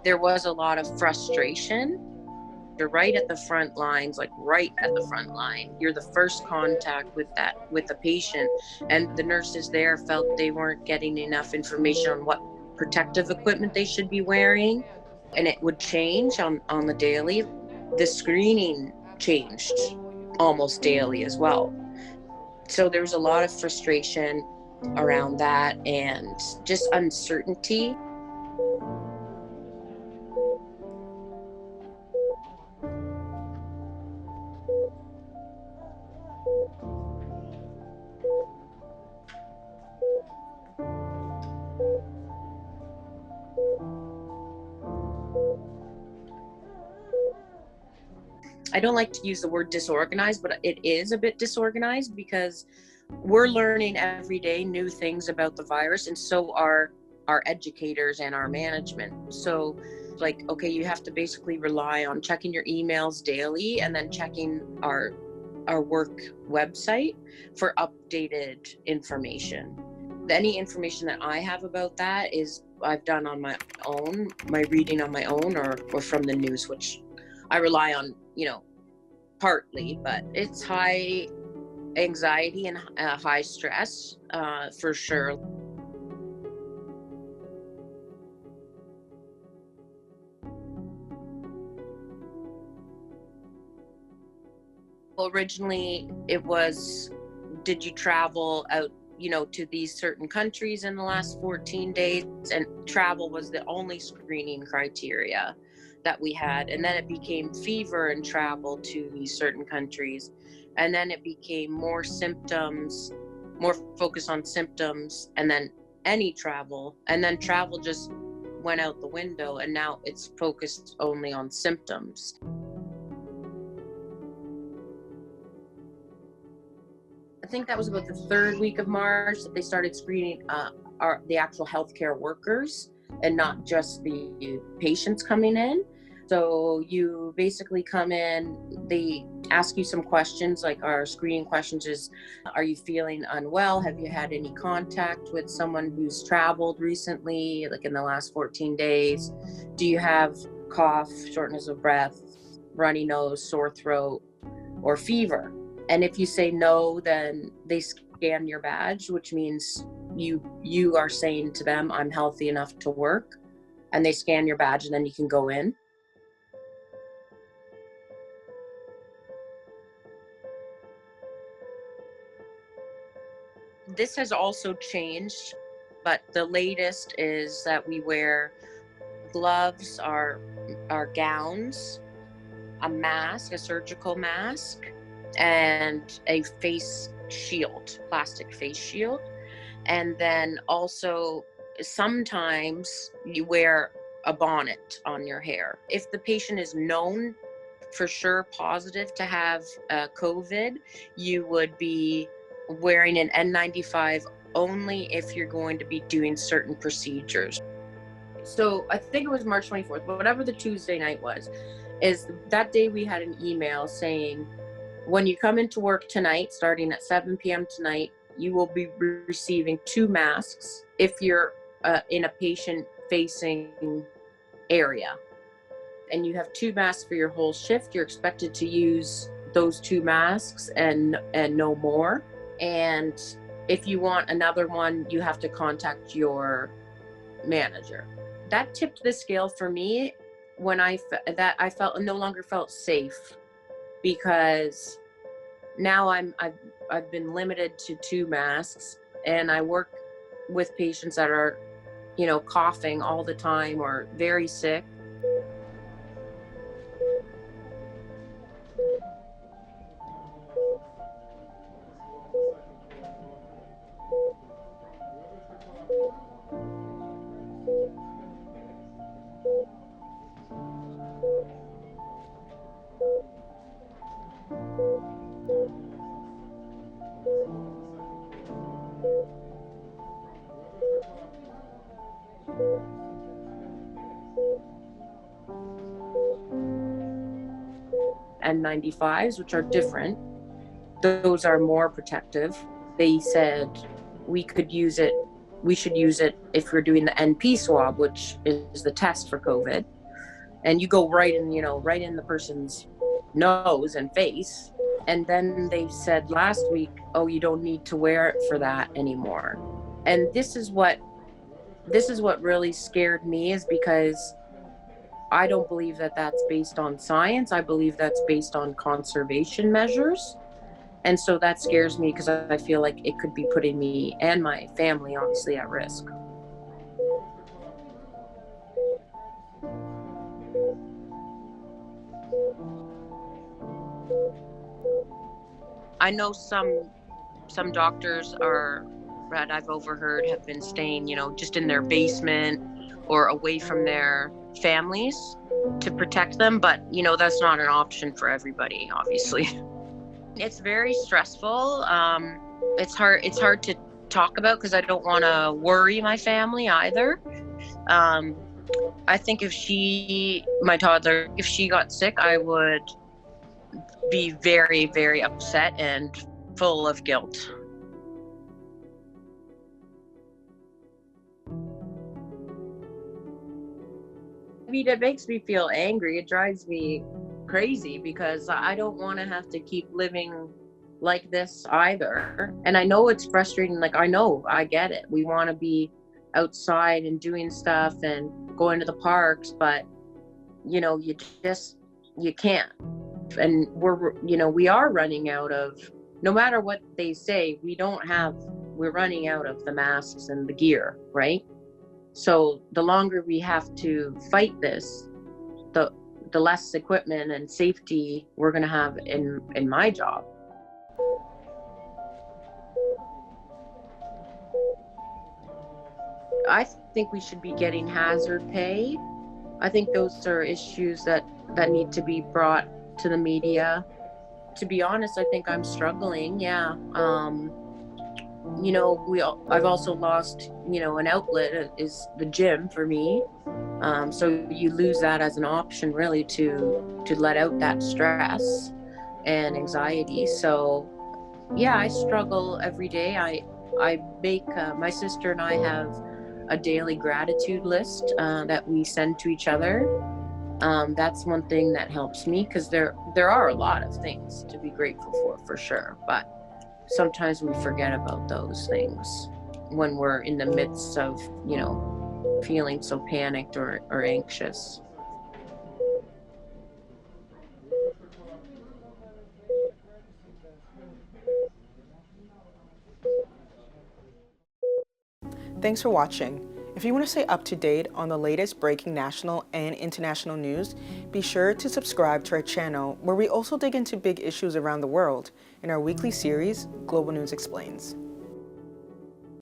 there was a lot of frustration. You're right at the front lines, like right at the front line. You're the first contact with the patient, and the nurses there felt they weren't getting enough information on what protective equipment they should be wearing, and it would change on the daily. The screening changed almost daily as well. So there was a lot of frustration around that and just uncertainty. I don't like to use the word disorganized, but it is a bit disorganized because we're learning every day new things about the virus, and so are our educators and our management. So like, okay, you have to basically rely on checking your emails daily and then checking our work website for updated information. Any information that I have about that is I've done on my own, my reading on my own, or from the news, which I rely on, partly, but it's high anxiety and high stress, for sure. Well, originally it was, did you travel out, to these certain countries in the last 14 days? And travel was the only screening criteria that we had. And then it became fever and travel to these certain countries. And then it became more symptoms, more focus on symptoms, and then any travel. And then travel just went out the window, and now it's focused only on symptoms. I think that was about the third week of March that they started screening the actual healthcare workers and not just the patients coming in. So you basically come in, they ask you some questions, like our screening questions is, are you feeling unwell? Have you had any contact with someone who's traveled recently, like in the last 14 days? Do you have cough, shortness of breath, runny nose, sore throat, or fever? And if you say no, then they scan your badge, which means you are saying to them, I'm healthy enough to work. And they scan your badge, and then you can go in. This has also changed, but the latest is that we wear gloves, our gowns, a mask, a surgical mask, and a face shield, plastic face shield. And then also sometimes you wear a bonnet on your hair. If the patient is known for sure positive to have COVID, you would be wearing an N95 only if you're going to be doing certain procedures. So I think it was March 24th, whatever the Tuesday night was, is that day we had an email saying, when you come into work tonight, starting at 7 p.m. tonight, you will be receiving 2 masks if you're in a patient-facing area. And you have 2 masks for your whole shift. You're expected to use those 2 masks and no more. And if you want another one, you have to contact your manager. That tipped the scale for me when I no longer felt safe, because now I've been limited to 2 masks, and I work with patients that are, coughing all the time or very sick. N95s, which are different. Those are more protective. They said we should use it if we're doing the NP swab, which is the test for COVID. and you go right in, right in the person's nose and face. And then they said last week, oh, you don't need to wear it for that anymore. And this is what really scared me, is because I don't believe that that's based on science. I believe that's based on conservation measures. And so that scares me because I feel like it could be putting me and my family obviously at risk. I know some doctors are that I've overheard have been staying, just in their basement or away from their families to protect them, but that's not an option for everybody, obviously. It's very stressful. It's hard to talk about because I don't want to worry my family either. Um, I think my toddler, if she got sick, I would be very, very upset and full of guilt. I mean, it makes me feel angry. It drives me crazy because I don't want to have to keep living like this either. And I know it's frustrating. Like, I get it. We want to be outside and doing stuff and going to the parks, but you can't. And we are running out of, no matter what they say, we're running out of the masks and the gear, right? So the longer we have to fight this, the less equipment and safety we're going to have in my job. I think we should be getting hazard pay. I think those are issues that need to be brought to the media. To be honest, I think I'm struggling. Yeah. I've also lost, an outlet is the gym for me. So you lose that as an option really to let out that stress and anxiety. So yeah, I struggle every day. I make, my sister and I have a daily gratitude list that we send to each other. That's one thing that helps me, because there are a lot of things to be grateful for sure, but sometimes we forget about those things when we're in the midst of, feeling so panicked or anxious. Thanks for watching. If you want to stay up to date on the latest breaking national and international news, be sure to subscribe to our channel, where we also dig into big issues around the world in our weekly series, Global News Explains.